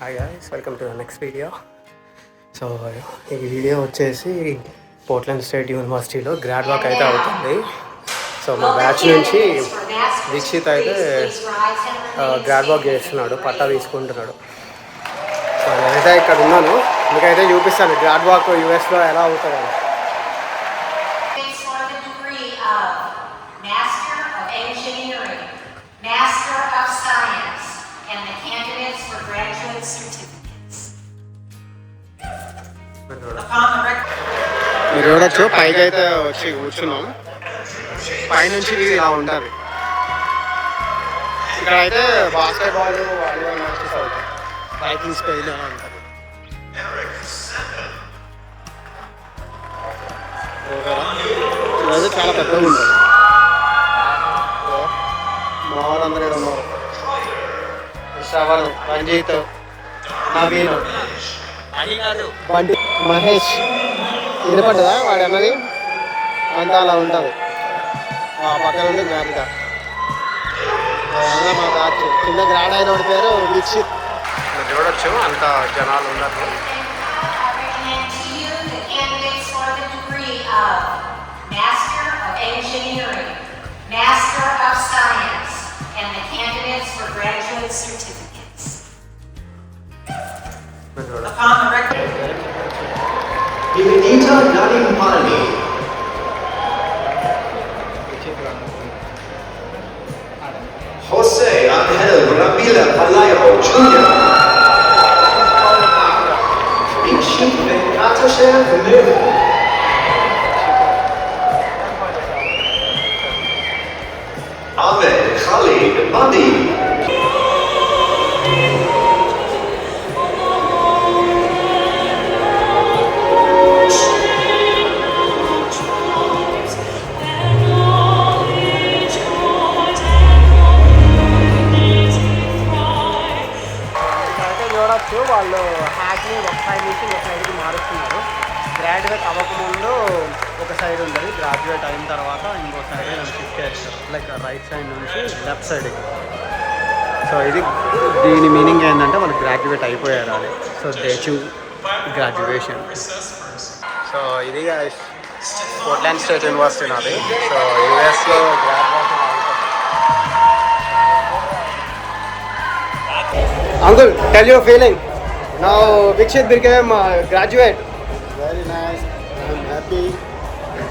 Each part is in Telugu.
Hi guys, welcome to the next video. So ఈ వీడియో వచ్చేసి పోర్ట్లండ్ స్టేట్ యూనివర్సిటీలో గ్రాడ్ వాక్ అయితే అవుతుంది. సో మా బ్యాచ్ నుంచి దీక్షిత్ అయితే గ్రాడ్ వాక్ చేస్తున్నాడు, పట్టా తీసుకుంటున్నాడు. సో నేనైతే ఇక్కడ ఉన్నాను, మీకైతే చూపిస్తాను గ్రాడ్ వాక్ యూఎస్లో ఎలా అవుతుందని. మీరు చూడొచ్చు, పైకి అయితే వచ్చి కూర్చున్నాం. పైనుంచి ఇలా ఉంటుంది. ఇక్కడ అయితే బాస్కెట్బాల్, వాలీబాల్ మ్యాచెస్ అవుతాయి. బైకింగ్ స్పేస్ అలా ఉంటుంది. ఇదైతే చాలా పెద్దగా ఉంటుంది. మా వాళ్ళందరూ ఇక్కడ ఉన్నారు. శ్రవణ్, రంజిత్, నవీన్, బండి, మహేష్. వినపడ్డదా వాడు అన్నది? అంత అలా ఉంటుంది. పక్కన ఉంది గ్రాండ్గా. మా బ్యాచ్ కింద గ్రాండ్ అయిన వాడి పేరు దీక్షిత్. చూడొచ్చు, అంత జనాలు ఉండరు. Bienvenida Nadi Mali. José Ángel Ramila Palayo Jr. Dixit Venkateshan Kamil. Ahmed Khalid Madi. వాళ్ళు హ్యాక్ని ఒక సైడ్ నుంచి ఒక సైడ్కి మారుస్తున్నారు. గ్రాడ్యుయేట్ అవ్వకముందు ఒక సైడ్ ఉంటుంది, గ్రాడ్యుయేట్ అయిన తర్వాత ఇంకో సైడ్ షిఫ్ట్ చేస్తారు, లైక్ రైట్ సైడ్ నుంచి లెఫ్ట్ సైడ్కి. సో ఇది దీని మీనింగ్ ఏంటంటే వాళ్ళు గ్రాడ్యుయేట్ అయిపోయారు అది. సో దే చూ గ్రాడ్యుయేషన్. సో ఇది పోర్ట్లాండ్ స్టేట్ యూనివర్సిటీ నాది. సో యూఎస్లో graduation. Uncle, tell your feeling. Now Vikshit became graduate. Very nice. I'm happy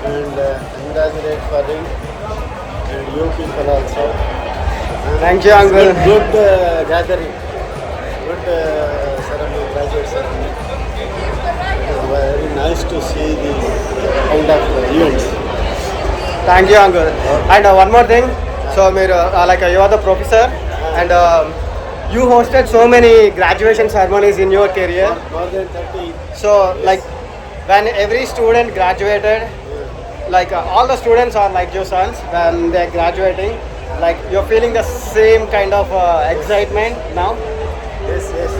and congratulate for him and you people also. Thank you, Uncle. Good gathering. Good ceremony, graduate ceremony. It is very nice to see the kind of events. Thank you, Uncle. And one more thing. So, like you are the professor and you hosted so many graduation ceremonies in your career. More than 30. So, like when every student graduated, like all the students are like your sons when they're graduating, like you're feeling the same kind of excitement now? Yes, yes.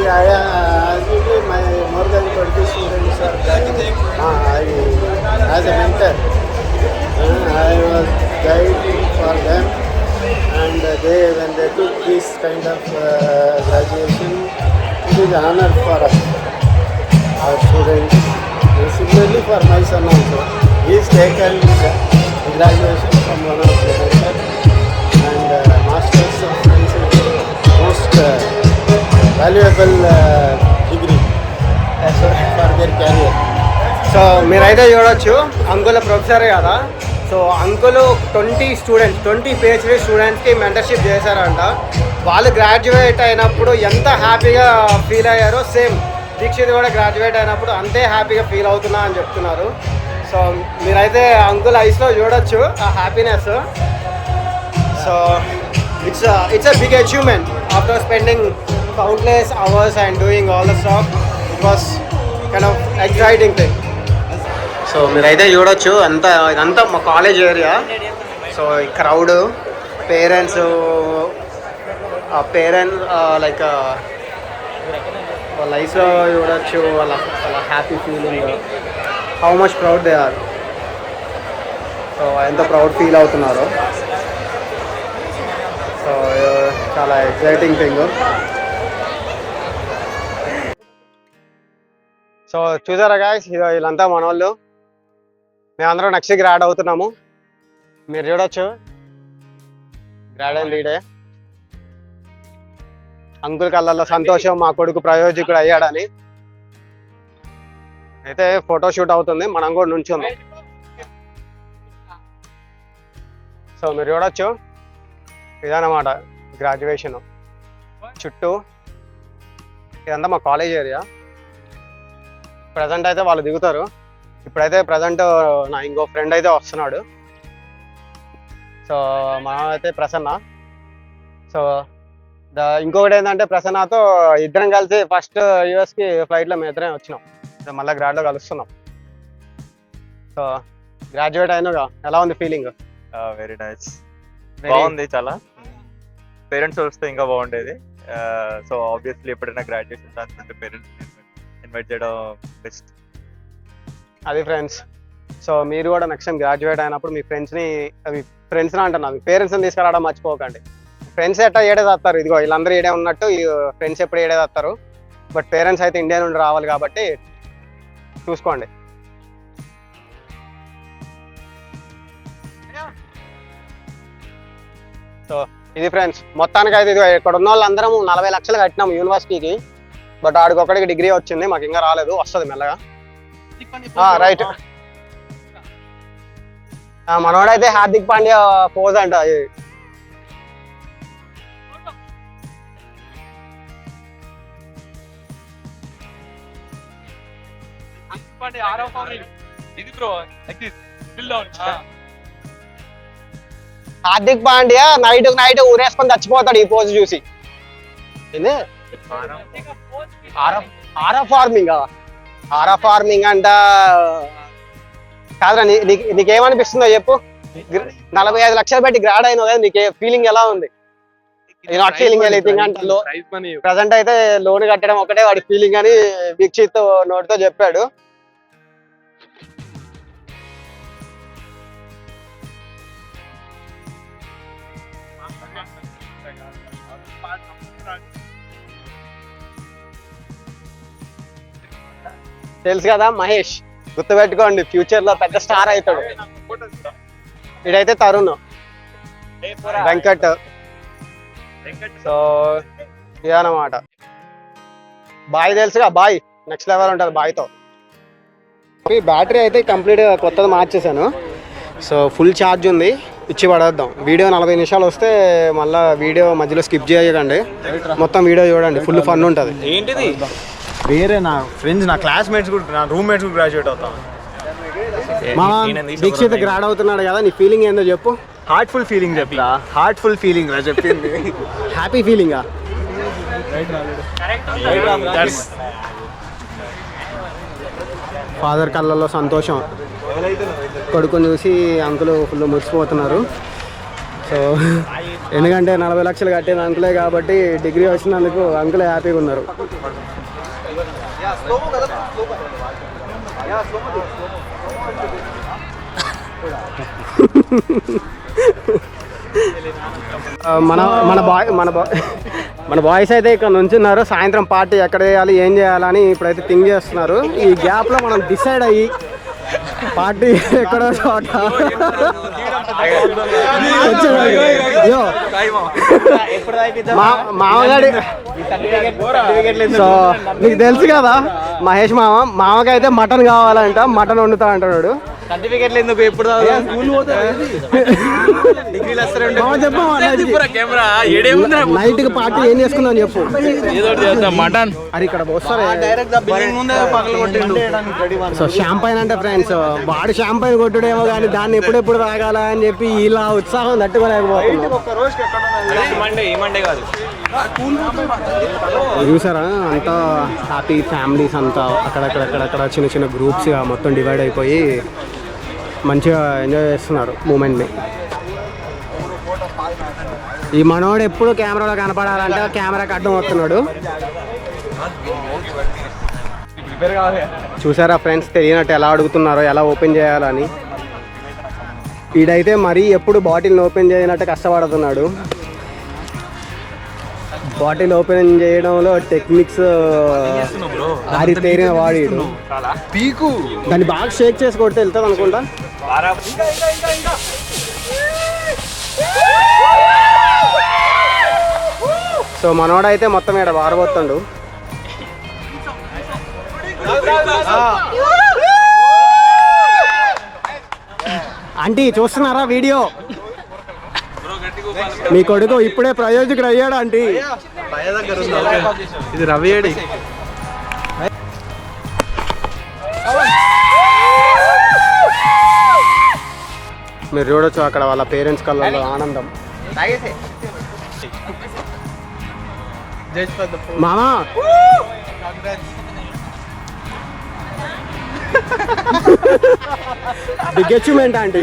Yeah, my more than 20 students are graduating. As a mentor, I was guiding for them. And when they took this kind of graduation, it is an honor for us, our students, and similarly for my son also. He has taken graduation from one of the mentors and Masters of Science, most valuable degree for their career. So మీరైతే చూడొచ్చు, అంకుల్ ప్రొఫెసరే కదా. సో అంకుల్ 20 PhD స్టూడెంట్స్కి మెంటర్షిప్ చేశారంట. వాళ్ళు గ్రాడ్యుయేట్ అయినప్పుడు ఎంత హ్యాపీగా ఫీల్ అయ్యారో సేమ్ దీక్షిత్ కూడా గ్రాడ్యుయేట్ అయినప్పుడు అంతే హ్యాపీగా ఫీల్ అవుతున్నా అని చెప్తున్నారు. సో మీరైతే అంకుల్ ఐస్లో చూడొచ్చు ఆ happiness. So it's a big achievement after spending countless hours and doing all the stuff. It was kind of exciting thing. So మీరైతే చూడొచ్చు ఇదంతా మా కాలేజ్ ఏరియా. సో ఈ క్రౌడ్, పేరెంట్స్ లైక్ వాళ్ళ లైఫ్లో చూడొచ్చు వాళ్ళ happy feeling, how much proud they are. So ఎంత ప్రౌడ్ ఫీల్ అవుతున్నారు. సో చాలా ఎక్సైటింగ్ థింగ్. సో చూసారా గాయ్స్, వీళ్ళంతా మన వాళ్ళు. మేమందరం నెక్స్ట్ గ్రాడ్ అవుతున్నాము. మీరు చూడొచ్చు గ్రాడ్ అయింది ఈడే. అంకుల్ కళ్ళల్లో సంతోషం, మా కొడుకు ప్రయోజకుడు అయ్యాడని. అయితే ఫోటో షూట్ అవుతుంది, మనం కూడా నుంచుందాం. సో మీరు చూడొచ్చు ఇదన్నమాట గ్రాడ్యుయేషన్. చుట్టూ ఇదంతా మా కాలేజ్ ఏరియా. ప్రజెంట్ అయితే వాళ్ళు దిగుతారు. ఇప్పుడైతే ప్రజెంట్ నా ఇంకో ఫ్రెండ్ అయితే వస్తున్నాడు. సో మనం అయితే ప్రసన్న. సో ఇంకొకటి ఏంటంటే ప్రసన్నతో ఇద్దరం కలిసి ఫస్ట్ యూఎస్కి ఫ్లైట్లో మేము ఇద్దరం వచ్చినాం. సో మళ్ళీ గ్రాడ్లో కలుస్తున్నాం. సో గ్రాడ్యుయేట్ అయినాగా ఎలా ఉంది ఫీలింగ్? వెరీ నైస్, బాగుంది చాలా. పేరెంట్స్ వస్తే ఇంకా బాగుండేది. సో ఆబ్వియస్లీ ఎప్పుడైనా గ్రాడ్యుయేషన్ ఛాన్స్ ఉంటే పేరెంట్స్ ఇన్వైట్ చేయడం బెస్ట్. అది ఫ్రెండ్స్. సో మీరు కూడా నెక్స్ట్ టైం గ్రాడ్యుయేట్ అయినప్పుడు మీ ఫ్రెండ్స్ని అంటున్నా, మీ పేరెంట్స్ని తీసుకురావడం మర్చిపోకండి. ఫ్రెండ్స్ ఎట్లా ఏడేదస్తారు, ఇదిగో వీళ్ళందరూ ఏడే ఉన్నట్టు ఈ ఫ్రెండ్స్ ఎప్పుడు ఏడేదస్తారు. బట్ పేరెంట్స్ అయితే ఇండియా నుండి రావాలి కాబట్టి చూసుకోండి. సో ఇది ఫ్రెండ్స్, మొత్తానికి అయితే ఇది ఇక్కడ ఉన్న వాళ్ళందరం 40 లక్షలు కట్టినాము యూనివర్సిటీకి. బట్ ఆడికి ఒక్కడికి డిగ్రీ వచ్చింది, మాకు ఇంకా రాలేదు, వస్తుంది మెల్లగా. రైట్, మనోడైతే హార్దిక్ పాండ్యా పోజ్ అంట. హార్దిక్ పాండ్యా నైట్ ఊరేసుకొని చచ్చిపోతాడు ఈ పోజ్ చూసి. ఆరా ఫార్మింగ్ అంట కాదురా. నీకేమనిపిస్తుందో చెప్పు. 45 లక్షలు పెట్టి గ్రాడ్ అయినావు కదా, నీకే ఫీలింగ్ ఎలా ఉంది? నాట్ ఫీలింగ్ ఎనీథింగ్ అంటే ప్రజెంట్ అయితే లోన్ కట్టడం ఒకటే వాడి ఫీలింగ్ అని దీక్షిత్ నోటితో చెప్పాడు. తెలుసు కదా మహేష్, గుర్తుపెట్టుకోండి, ఫ్యూచర్ లో పెద్ద స్టార్ అవుతాడు. ఇదైతే తరుణ్, వెంకట్. సో ఇదన్నమాట. బాయ్ తెలుసుగా, బాయ్ నెక్స్ట్ లెవెల్ ఉంటుంది బాయ్తో. బ్యాటరీ అయితే కంప్లీట్ కొత్తది మార్చేసాను. సో ఫుల్ ఛార్జ్ ఉంది, ఇచ్చి పడేద్దాం. వీడియో 40 నిమిషాలు వస్తే మళ్ళీ వీడియో మధ్యలో స్కిప్ చేయకండి, మొత్తం వీడియో చూడండి, ఫుల్ ఫన్ ఉంటుంది. ఏంటిది వేరే నా ఫ్రెండ్స్, నా క్లాస్మేట్స్ కూడా, నా రూమ్మేట్స్ కూడా గ్రాడ్యుయేట్ అవుతాం. దీక్షిత్ గ్రాడ్ అవుతున్నాడు కదా, నీ ఫీలింగ్ ఏందో చెప్పు. హార్ట్ఫుల్ ఫీలింగ్ చెప్పా, హార్ట్ఫుల్ ఫీలింగ్ రా చెప్పింది. హ్యాపీ ఫీలింగా? ఫాదర్ కళ్ళల్లో సంతోషం, కొడుకుని చూసి అంకులు ఫుల్ మురిసిపోతున్నారు. సో ఎందుకంటే 40 లక్షలు కట్టేది అంకులే కాబట్టి డిగ్రీ వచ్చినందుకు అంకులే హ్యాపీగా ఉన్నారు. మన బాయ్స్ అయితే ఇక్కడ నుంచున్నారు. సాయంత్రం పార్టీ ఎక్కడ చేయాలి, ఏం చేయాలని ఇప్పుడైతే థింక్ చేస్తున్నారు. ఈ గ్యాప్ లో మనం డిసైడ్ అయ్యి పార్టీ ఎక్కడో చోట మామగాడి. సో నీకు తెలుసు కదా మహేష్ మామకైతే మటన్ కావాలంట, మటన్ వండుతా అంటున్నాడు. సర్టిఫికెట్లు ఎందుకు, ఎప్పుడు నైట్ కి పార్టీ ఏం చేసుకుందాం చెప్పు. మటన్ అది ఇక్కడ వస్తారు. సో షాంపైన్ అంటే ఫ్రెండ్స్, వాడు షాంపైన్ కొట్టుడేమో కానీ దాన్ని ఎప్పుడెప్పుడు తాగాల అని చెప్పి ఇలా ఉత్సాహం తట్టుకోలేకపోతున్నాం. చూసారా అంతా హ్యాపీ ఫ్యామిలీస్ అంతా అక్కడక్కడ చిన్న చిన్న గ్రూప్స్గా మొత్తం డివైడ్ అయిపోయి మంచిగా ఎంజాయ్ చేస్తున్నారు మూమెంట్ని. ఈ మనోడు ఎప్పుడు కెమెరాలో కనపడాలంటే కెమెరాకి అడ్డం వస్తున్నాడు. చూసారా ఫ్రెండ్స్, తెలియనట్టు ఎలా అడుగుతున్నారో, ఎలా ఓపెన్ చేయాలని. వీడైతే మరీ ఎప్పుడు బాటిల్ని ఓపెన్ చేయనట్టు కష్టపడుతున్నాడు. బాటిల్ ఓపెన్ చేయడంలో టెక్నిక్స్ ఆరి తేరిన వాడు పీకు దాన్ని బాగా షేక్ చేసి కొడితే వెళ్తుంది అనుకుంటా. సో మనోడైతే మొత్తం ఇక్కడ వారబోతుండు. ఆంటీ చూస్తున్నారా వీడియో? మీ కొడుకు ఇప్పుడే ప్రయోజకుడు అయ్యాడు ఆంటీ. ఇది రవి ఏడి. మీరు చూడొచ్చు అక్కడ వాళ్ళ పేరెంట్స్ కళ్ళలో ఆనందం. మామా బిగ్ అచీవ్మెంట్ ఆంటీ.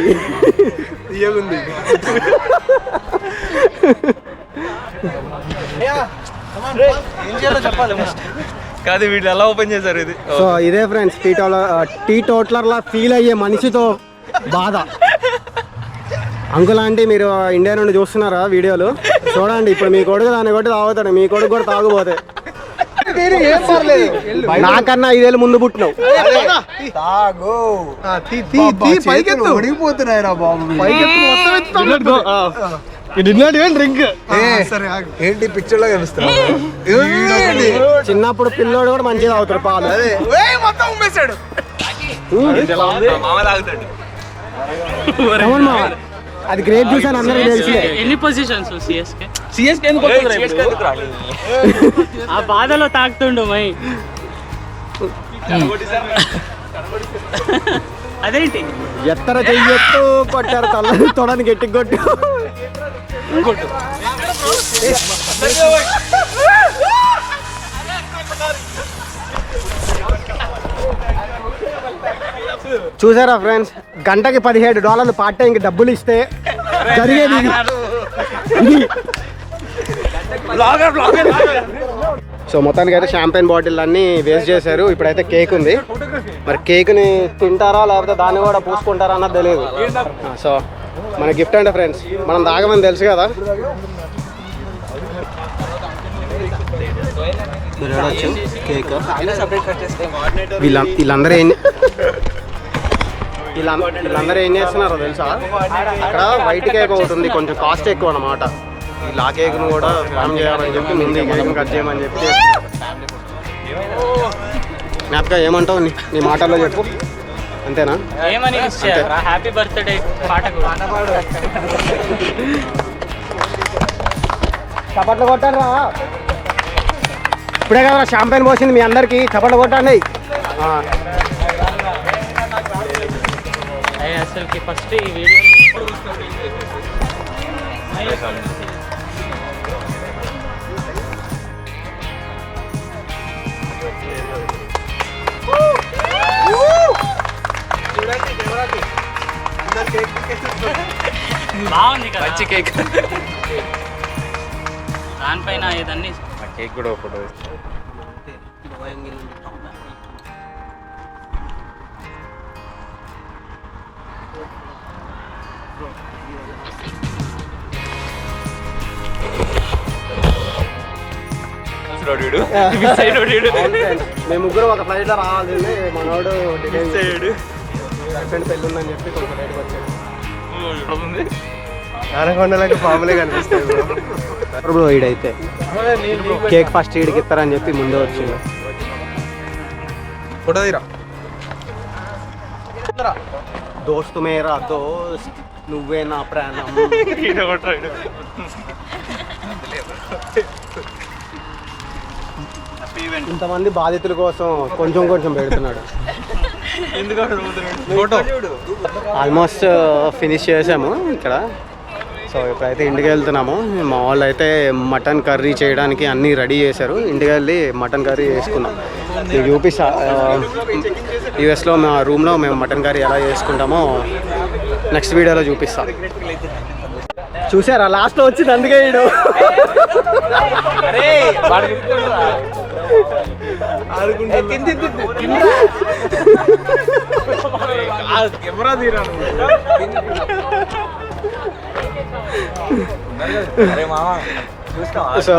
తీయగుంది. ఏం చేయాలో చెప్పాలి కాదు వీళ్ళు ఎలా ఓపెన్ చేశారు ఇది. సో ఇదే ఫ్రెండ్స్ టీ టోట్లర్లా ఫీల్ అయ్యే మనిషితో బాధ. అంకుల్ ఆంటీ మీరు ఇండియా నుండి చూస్తున్నారా వీడియోలు? చూడండి ఇప్పుడు మీ కొడుకు దాన్ని కొట్టి తాగుతాడు, మీ కొడుకు కూడా తాగుపోతే. నాకన్నా 5 ఏళ్ళు ముందు పుట్టినావు. ఒడిగిపోతున్నాయిరా బాబు. ఏంటి పిక్చర్ లో కనిపిస్తున్నా? చిన్నప్పుడు పిల్లోడు కూడా మంచిగా తాగుతాడు పాలు. మొత్తం ఉమ్మేశాడు. అవును మామ, అది గ్రేప్ జ్యూస్ అని అందరికీ తెలిసి. ఎన్ని పొజిషన్స్ సిఎస్కే ఆ బాధలో తాకుతుండు మై. అదేంటి ఎత్తర చెయ్యొత్తు కొట్టారు తల తొడని గట్టి కొట్టు. చూసారా ఫ్రెండ్స్, గంటకి $17 పార్ట్ టైంకి డబ్బులు ఇస్తే జరిగేది ఇది. సో మొత్తానికి అయితే షాంపెయిన్ బాటిల్ అన్నీ వేస్ట్ చేశారు. ఇప్పుడైతే కేక్ ఉంది, మరి కేక్ని తింటారా లేకపోతే దాన్ని కూడా పూసుకుంటారా అన్నది తెలియదు. సో మన గిఫ్ట్ అంటే ఫ్రెండ్స్ మనం తాగమని తెలుసు కదా. కేక్ వీళ్ళందరూ ఏం చేస్తున్నారో తెలుసా? ఇక్కడ వైట్ కేక్ ఒకటి ఉంది, కొంచెం కాస్ట్ ఎక్కువ అన్నమాట. ఇలా కేక్ను కూడా ఫ్యామ్ చేయాలని చెప్పి ముందు ఈ కేక్ని కట్ చేయమని చెప్పి. జ్ఞాపక ఏమంటావు నీ మాటల్లో చెప్పు, అంతేనా? ఏమని హ్యాపీ బర్త్డే పాట చప్పట్లు కొట్టారు రా. ఇప్పుడే కదా షాంపెయిన్ పోసింది మీ అందరికి, చప్పట్లు కొట్టండి. అసలుకి ఫస్ట్ ఈ వీడియో బాగుంది కదా, మంచి కేక్. దానిపైన ఏదన్నీ కేక్ కూడా ఫోటో వేస్తాను. మేము ముగ్గురు ఒక ఫ్లైట్ లో రావాల్సింది, మనోడు ఫ్రెండ్ పెళ్ళి ఉందని చెప్పి కొంచెం లేట్గా వచ్చాడు. ఆనకొండలకు పాములే కనిపిస్తాయి బ్రో. ఈడైతే కేక్ ఫస్ట్ ఈడికి ఇస్తారని చెప్పి ముందే వచ్చింది. ఫోటో తీరా. దోస్తు మేరా దోస్త్, నువ్వే నా ప్రాణం. ఇంతమంది బాధితుల కోసం కొంచెం కొంచెం పెడుతున్నాడు. ఆల్మోస్ట్ ఫినిష్ చేసాము ఇక్కడ. సో ఇప్పుడైతే ఇంటికి వెళ్తున్నాము. మా వాళ్ళు అయితే మటన్ కర్రీ చేయడానికి అన్నీ రెడీ చేశారు. ఇంటికి వెళ్ళి మటన్ కర్రీ చేసుకున్నాం. మీకు చూపిస్తా, యూఎస్లో మా రూమ్లో మేము మటన్ కర్రీ ఎలా చేసుకుంటామో నెక్స్ట్ వీడియోలో చూపిస్తా. చూసారా లాస్ట్లో వచ్చింది, అందుకే వీడు కెమెరా తీరాను. సో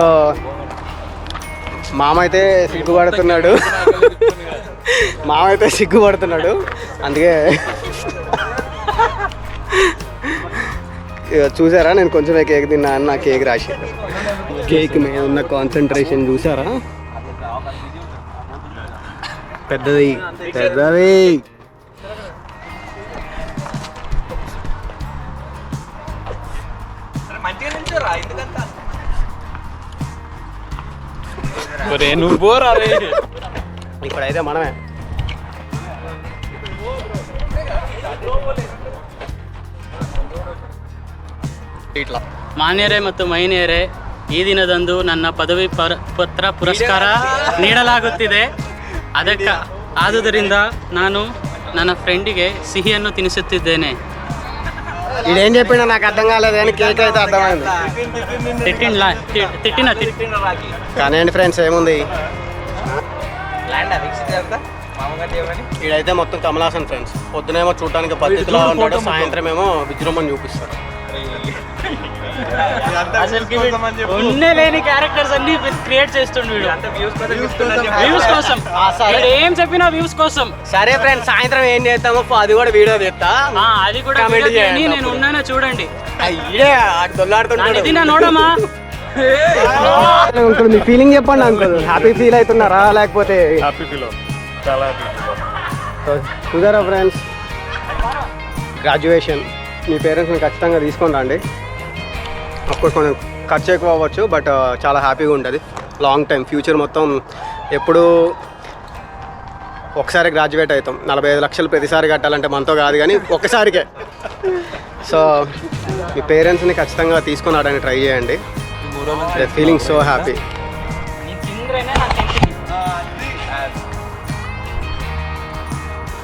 మామ అయితే సిగ్గుపడుతున్నాడు అందుకే చూసారా నేను కొంచెం కేక్ తిన్నా అని నా కేక్ రాసి కేక్ మీద ఉన్న కాన్సన్ట్రేషన్ చూసారా పెద్దది నువ్వు పోరా ఇప్పుడైతే మనమే ಇಟ್ಲ ಮಾನ್ಯರೇ ಮತ್ತು ಮಹಿಳೆಯರೇ ಈ ದಿನದಂದು ನನ್ನ ಪದವಿ ಪತ್ರ ಪುರಸ್ಕಾರ ನೀಡಲಾಗುತ್ತಿದೆ. ಆದುದರಿಂದ ನಾನು ನನ್ನ ಫ್ರೆಂಡಿಗೆ ಸಿಹಿಯನ್ನು ತಿನ್ನಿಸುತ್ತಿದ್ದೇನೆ. ఇదేం చెప్పినా నాకు అర్థం కాలేదు కానీ కేక్ అయితే అర్థమైంది. తిట్టిన కానీ అండి ఫ్రెండ్స్ ఏముంది ఇడైతే మొత్తం కమలాసన్ ఫ్రెండ్స్. పొద్దునేమో చూడటానికి పద్ధతిలో ఉంటాడు, సాయంత్రం ఏమో విజృంభణ చూపిస్తాడు. లేని క్యారెక్టర్స్ అన్ని క్రియేట్ చేస్తుండు వ్యూస్ కోసం. ఏం చెప్పినా వ్యూస్ కోసం. సరే ఫ్రెండ్స్ సాయంత్రం ఏం చేస్తామో అది కూడా వీడియో తీస్తా, అది కూడా Comment చేయండి. నేను ఉన్నానో చూడండి. అయ్యే దొల్లాడుతున్నాడు. ఇది నా నోడమా అంకుల్ మీ ఫీలింగ్ చెప్పండి అంకుల్. హ్యాపీ ఫీల్ అవుతున్నారా లేకపోతే చూసారా ఫ్రెండ్స్ గ్రాడ్యుయేషన్ మీ పేరెంట్స్ని ఖచ్చితంగా తీసుకొని రండి. అఫ్కోర్స్ కొంచెం ఖర్చు ఎక్కువ అవ్వచ్చు బట్ చాలా హ్యాపీగా ఉంటుంది. లాంగ్ టైం ఫ్యూచర్ మొత్తం ఎప్పుడు ఒకసారి గ్రాడ్యుయేట్ అవుతాం. 45 లక్షలు ప్రతిసారి కట్టాలంటే మనతో కాదు కానీ ఒక్కసారికే. సో మీ పేరెంట్స్ని ఖచ్చితంగా తీసుకొని రావడానికి ట్రై చేయండి. They feeling so happy.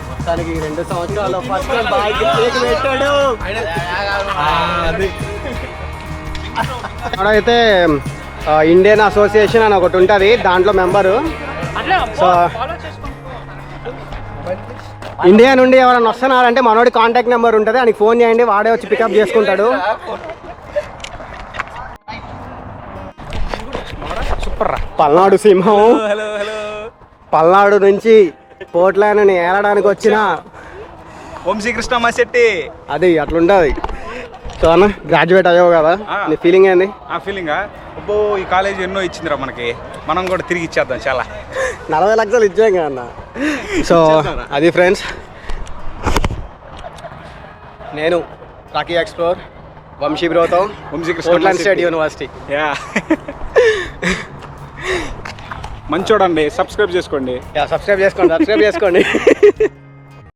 మొత్తానికి 2 సంవత్సరాలు ఫస్ట్ బాయ్కి కేక్ పెట్టాడు. అయితే ఇండియన్ అసోసియేషన్ అని ఒకటి ఉంటుంది, దాంట్లో మెంబరు. సో ఇండియా నుండి ఎవరైనా వస్తున్నారంటే మనోడి కాంటాక్ట్ నెంబర్ ఉంటుంది, ఆయనకి ఫోన్ చేయండి, వాడే వచ్చి పికప్ చేసుకుంటాడు. సూపర్. పల్నాడు సింహం పల్నాడు నుంచి పోట్లను ఏలడానికి వచ్చిన వంశీకృష్ణ మాసెట్టి అది అట్లుంటుంది. సో అన్న గ్రాడ్యుయేట్ అయ్యావు కదా, నీ ఫీలింగ్ ఏంది? ఆ ఫీలింగా అబ్బో ఈ కాలేజ్ ఎన్నో ఇచ్చిందిరా మనకి, మనం కూడా తిరిగి ఇచ్చేద్దాం. చాలా 40 లక్షలు ఇచ్చాం కదా అన్న. సో అది ఫ్రెండ్స్, నేను రాకీ ఎక్స్ప్లోర్ వంశీ బ్రోతో పోర్ట్లాండ్ స్టేట్ యూనివర్సిటీ. మంచోడండి, సబ్స్క్రైబ్ చేసుకోండి. సబ్స్క్రైబ్ చేసుకోండి.